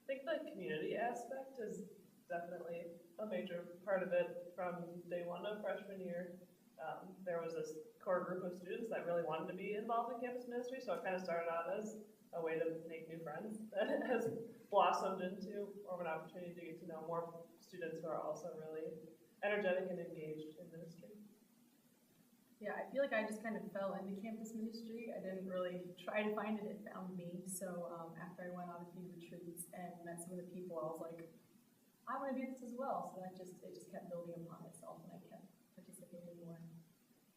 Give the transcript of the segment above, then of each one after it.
think the community aspect is definitely a major part of it from day one of freshman year. There was this core group of students that really wanted to be involved in campus ministry, so it kind of started out as a way to make new friends that has blossomed into more of an opportunity to get to know more students who are also really energetic and engaged in ministry. Yeah, I feel like I just kind of fell into campus ministry. I didn't really try to find it, it found me. So after I went on a few retreats and met some of the people, I was like, I want to do this as well. So it just kept building upon itself, and I kept participating more.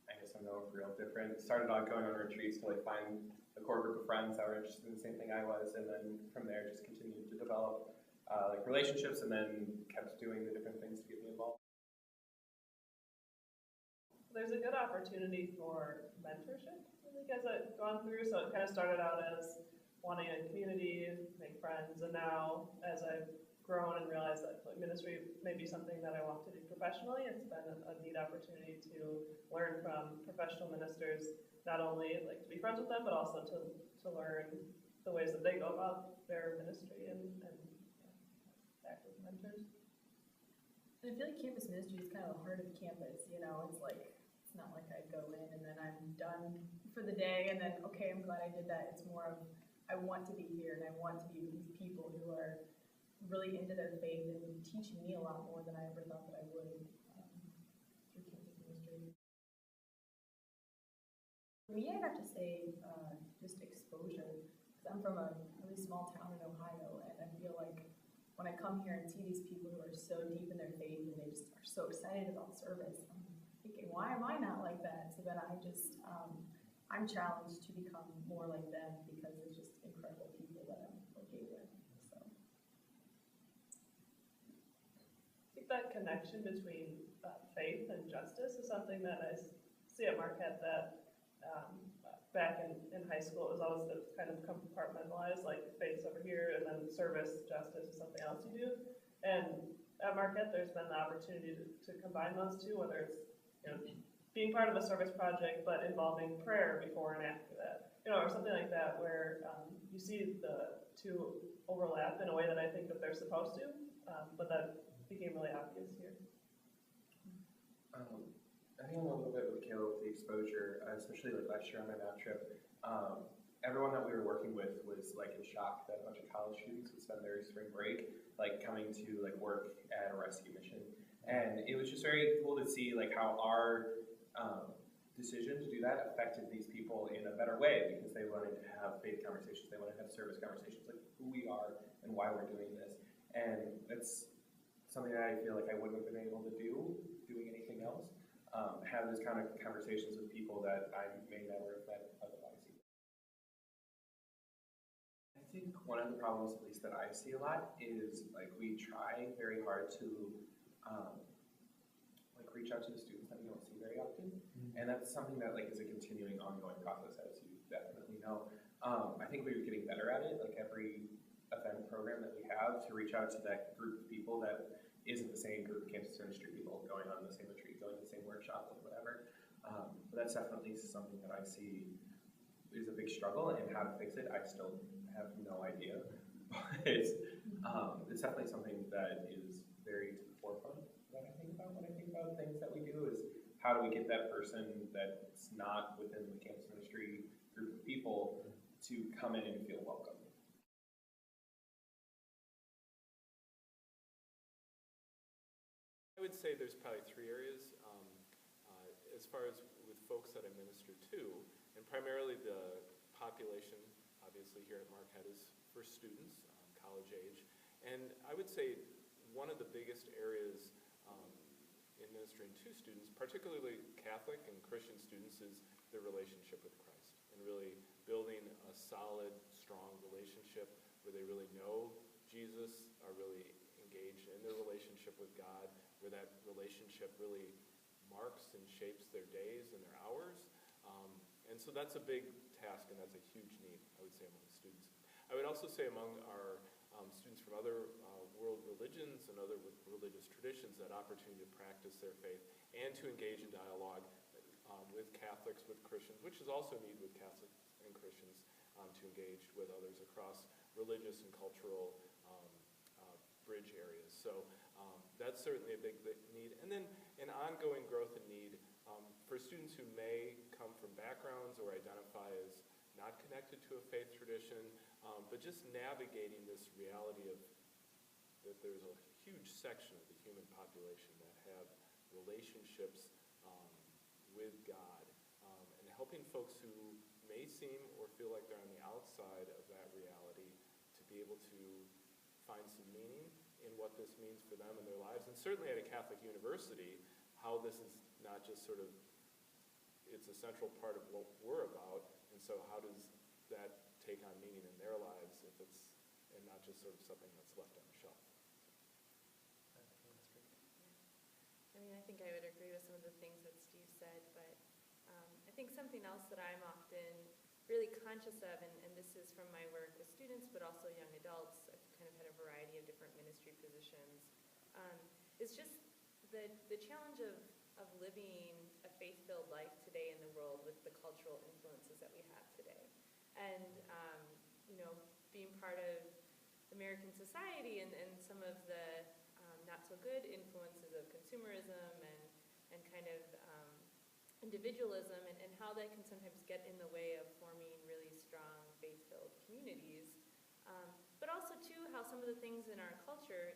I guess I'm no real different. Started on going on retreats to like find a core group of friends that were interested in the same thing I was, and then from there just continued to develop like relationships, and then kept doing the different things to get me involved. There's a good opportunity for mentorship, I think, as I've gone through. So it kind of started out as wanting a community, make friends, and now as I've grown and realized that ministry may be something that I want to do professionally, it's been a neat opportunity to learn from professional ministers, not only like to be friends with them, but also to learn the ways that they go about their ministry and act as mentors. And I feel like campus ministry is kind of the heart of campus, you know, it's like, it's not like I go in and then I'm done for the day and then, okay, I'm glad I did that. It's more of, I want to be here and I want to be with these people who are really into their faith and teaching me a lot more than I ever thought that I would through campus ministry. For me, I'd have to say just exposure, because I'm from a really small town in Ohio, and I feel like when I come here and see these people who are so deep in their faith and they just are so excited about service, I'm thinking, why am I not like that? So then I'm challenged to become more like them because it's just incredible people that I'm working with. So I think that connection between faith and justice is something that I see at Marquette that back in high school, it was always kind of compartmentalized, like faith's over here, and then service, justice is something else you do. And at Marquette, there's been the opportunity to combine those two, whether it's being part of a service project, but involving prayer before and after that, or something like that, where you see the two overlap in a way that I think that they're supposed to, but that became really obvious here. I think I'm a little bit with Caleb with the exposure, especially like last year on my map trip. Everyone that we were working with was like in shock that a bunch of college students would spend their spring break like coming to like work at a rescue mission, and it was just very cool to see like how our decision to do that affected these people in a better way, because they wanted to have faith conversations, they wanted to have service conversations, like who we are and why we're doing this, and it's something that I feel like I wouldn't have been able to do doing anything else. Have those kind of conversations with people that I may never have met otherwise. I think one of the problems, at least that I see a lot, is like we try very hard to like reach out to the students that we don't see very often, and that's something that like is a continuing, ongoing process, as you definitely know. I think we're getting better at it. Like every event program that we have, to reach out to that group of people that isn't the same group of campus ministry people going on the same retreat, going to the same workshop, or whatever. But that's definitely something that I see is a big struggle, and how to fix it, I still have no idea. But it's definitely something that is very to the forefront that I think about when I think about things that we do, is how do we get that person that's not within the campus ministry group of people to come in and feel welcome. I would say there's probably three areas as far as with folks that I minister to, and primarily the population, obviously here at Marquette, is for students, college age, and I would say one of the biggest areas in ministering to students, particularly Catholic and Christian students, is their relationship with Christ, and really building a solid, strong relationship where they really know Jesus, are really engaged in their relationship with God, where that relationship really marks and shapes their days and their hours. And so that's a big task, and that's a huge need, I would say, among students. I would also say among our students from other world religions and other religious traditions, that opportunity to practice their faith and to engage in dialogue with Catholics, with Christians, which is also a need with Catholics and Christians, to engage with others across religious and cultural bridge areas. So that's certainly a big need. And then an ongoing growth and need for students who may come from backgrounds or identify as not connected to a faith tradition, but just navigating this reality of that there's a huge section of the human population that have relationships with God, and helping folks who may seem or feel like they're on the outside of that reality to be able to find some meaning in what this means for them in their lives. And certainly at a Catholic university, how this is not just sort of, it's a central part of what we're about, and so how does that take on meaning in their lives if it's, and not just sort of something that's left on the shelf. I mean, I think I would agree with some of the things that Steve said, but I think something else that I'm often really conscious of, and this is from my work with students, but also young adults, I've kind of had a variety of different ministry positions, is just the challenge of living a faith-filled life today in the world with the cultural influences that we have today. And, being part of American society and some of the not so good influences of consumerism and kind of individualism and how that can sometimes get in the way of forming really strong faith-filled communities. But also too how some of the things in our culture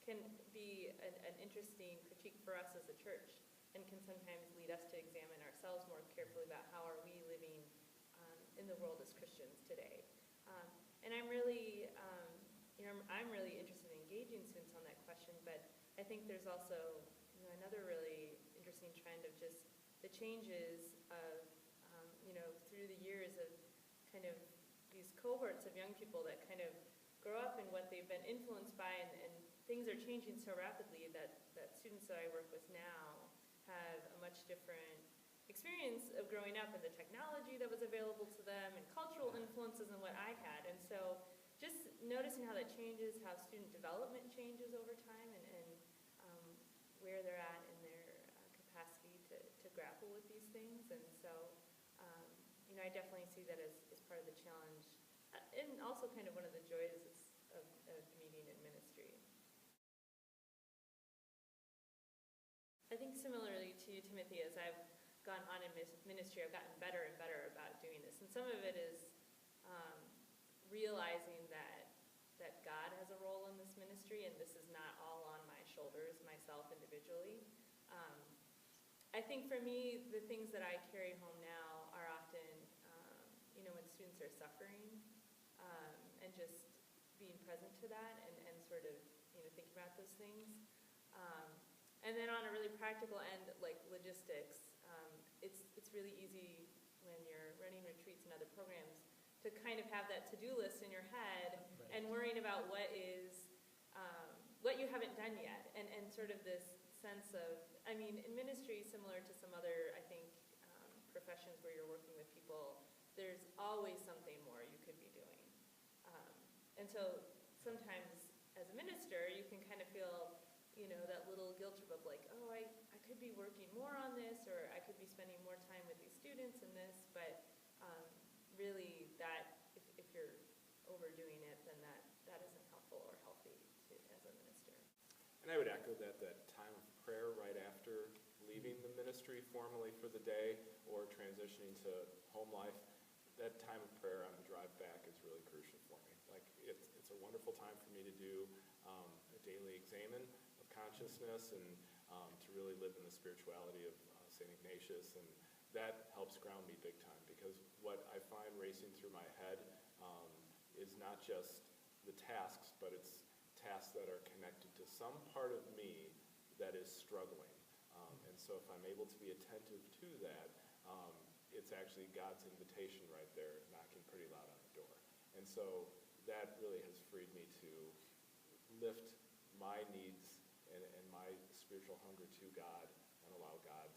can be an interesting critique for us as a church and can sometimes lead us to examine ourselves more carefully about how are we living in the world as Christians today. And I'm really interested in engaging students on that question, but I think there's also another really interesting trend of just the changes of through the years of kind of these cohorts of young people that kind of grow up in what they've been influenced by, and things are changing so rapidly that students that I work with now have a much different experience of growing up and the technology that was available to them and cultural influences than what I had. And so just noticing how that changes, how student development changes over time, and where they're at in their capacity to grapple with these things. And so, I definitely see that as part of the challenge, and also kind of one of the joys of meeting in ministry. I think similarly to you, Timothy, as I've gone on in ministry, I've gotten better and better about doing this. And some of it is realizing that God has a role in this ministry, and this is not all on my shoulders, myself individually. I think for me, the things that I carry home now are often, when students are suffering, and just being present to that and sort of, thinking about those things. And then on a really practical end, like logistics, it's really easy when you're running retreats and other programs to kind of have that to-do list in your head and worrying about what you haven't done yet, and sort of this sense of, in ministry, similar to some other, I think, professions where you're working with people, there's always something more you could be doing. And so sometimes as a minister, you can kind of feel, that little guilt trip of like, oh, I could be working more on this, or I could be spending more time with these students in this, but really that, if you're overdoing it, then that isn't helpful or healthy as a minister. And I would echo that time of prayer right after leaving the ministry formally for the day or transitioning to home life, that time of prayer on the drive back is really crucial for me. Like, it's a wonderful time for me to do a daily examen of consciousness and to really live in the spirituality of St. Ignatius, and that helps ground me big time, because what I find racing through my head is not just the tasks, but it's tasks that are connected to some part of me that is struggling. And so if I'm able to be attentive to that, it's actually God's invitation right there knocking pretty loud on the door. And so that really has freed me to lift my needs and my spiritual hunger to God, and allow God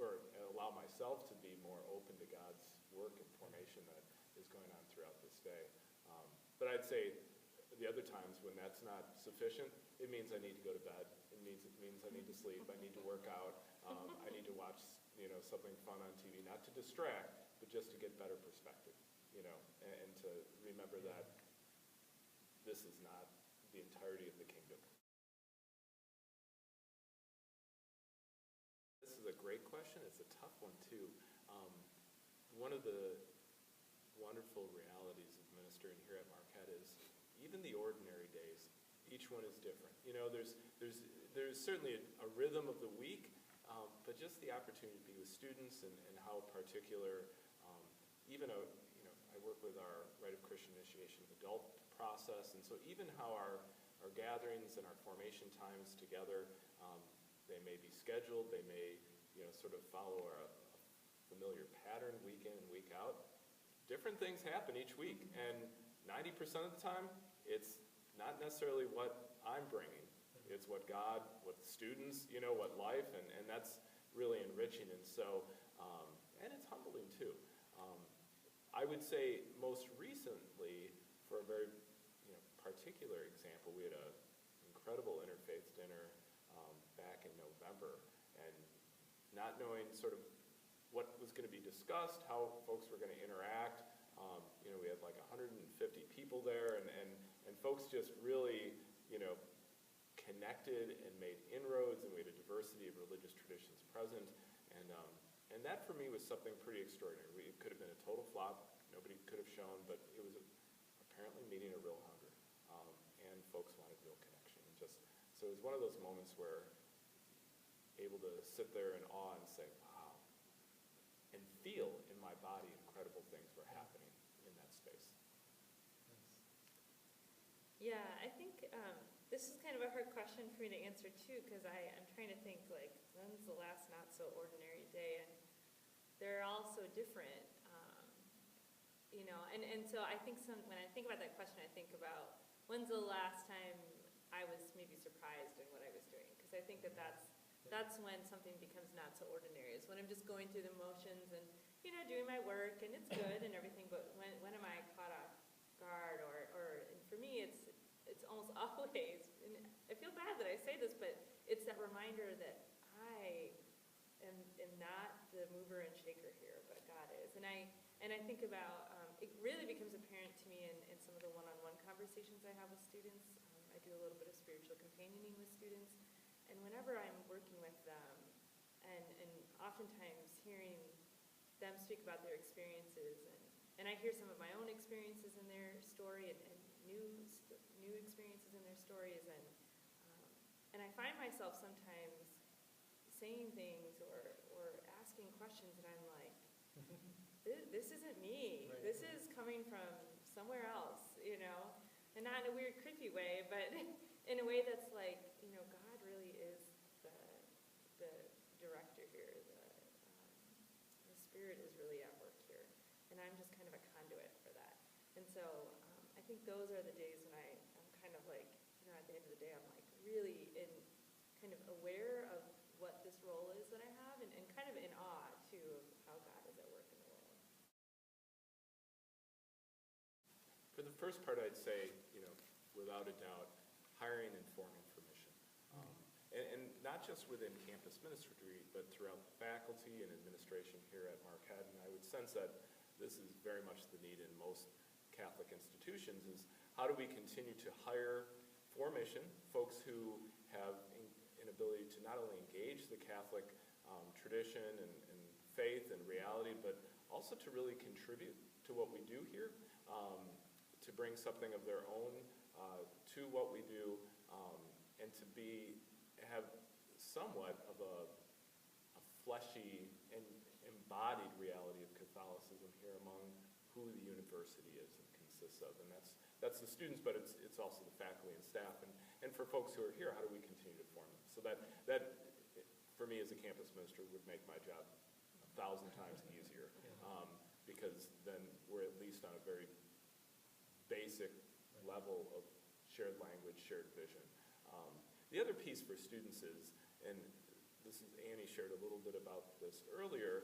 or allow myself to be more open to God's work and formation that is going on throughout this day. But I'd say the other times when that's not sufficient, it means I need to go to bed. It means I need to sleep. I need to work out. I need to watch, something fun on TV, not to distract, but just to get better perspective, and to remember that this is not the entirety of the kingdom. This is a great question. It's a tough one, too. One of the wonderful realities of ministering here at Marquette is even the ordinary days, each one is different. You know, there's certainly a rhythm of the week, but just the opportunity to be with students and how particular, even I work with our Rite of Christian Initiation adult process, and so even how our gatherings and our formation times together, they may be scheduled, they may sort of follow a familiar pattern week in and week out. Different things happen each week, and 90% of the time, it's not necessarily what I'm bringing. It's what God, what the students, what life, and that's really enriching. And so, and it's humbling too. I would say most recently, for a very particular example, we had an incredible interfaith dinner back in November, and not knowing sort of what was going to be discussed, how folks were going to interact. We had like 150 people there, and folks just really, connected and made inroads, and we had a diversity of religious traditions present, and that for me was something pretty extraordinary. It could have been a total flop, nobody could have shown, but it was apparently meeting a real hunger, and folks wanted real connection. So it was one of those moments where able to sit there in awe and say, wow, and feel in my body incredible things were happening in that space. Yeah, I think this is kind of a hard question for me to answer too, because I'm trying to think like, when's the last not so ordinary day? And they're all so different, and so I think when I think about that question, I think about when's the last time I was maybe surprised in what I was doing, because I think that's when something becomes not so ordinary, is when I'm just going through the motions and, doing my work, and it's good and everything, but when am I caught off guard, or and for me, it's almost always, and I feel bad that I say this, but it's that reminder that I am not the mover and shaker here, but God is. And I think about, it really becomes apparent to me in some of the one-on-one conversations I have with students. I do a little bit of spiritual companioning with students, and whenever I'm working with them, and oftentimes hearing them speak about their experiences, and I hear some of my own experiences in their story, and new experiences in their stories, and I find myself sometimes saying things or asking questions, and I'm like, this isn't me. Right. This is coming from somewhere else, and not in a weird, creepy way, but in a way that's like, God really is the director here. The Spirit is really at work here, and I'm just kind of a conduit for that. And so I think those are the days when I'm kind of like, at the end of the day, I'm like really kind of aware of what this role is that I have, and kind of in awe too of how God is at work in the world. For the first part, I'd say, without a doubt, hiring and forming for mission. And not just within campus ministry, but throughout the faculty and administration here at Marquette. And I would sense that this is very much the need in most Catholic institutions, is how do we continue to hire for mission folks who have an ability to not only engage the Catholic tradition and faith and reality, but also to really contribute to what we do here, to bring something of their own to what we do, and to have somewhat of a fleshy and embodied reality of Catholicism here among who the university is and consists of. And that's the students, but it's also the faculty and staff. And for folks who are here, how do we continue to form them? So that for me as a campus minister would make my job 1,000 times easier, because then we're at least on a very basic level of shared language, shared vision. The other piece for students is, and Annie shared a little bit about this earlier,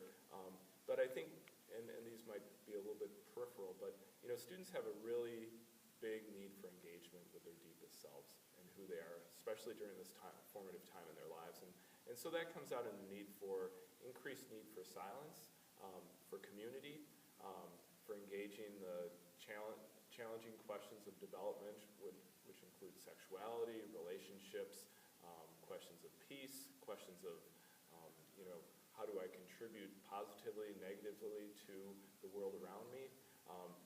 but I think, and these might be a little bit peripheral, but students have a really big need for engagement with their deepest selves and who they are, especially during this formative time in their lives. And so that comes out in the increased need for silence, for community, for engaging the challenging questions of development, which include sexuality, relationships, questions of peace, questions of, how do I contribute positively, negatively to the world around me,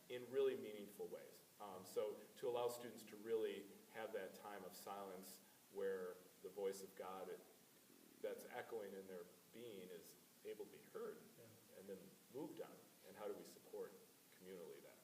in really meaningful ways. So to allow students to really have that time of silence where the voice of God that's echoing in their being is able to be heard and then moved on, and how do we support communally that?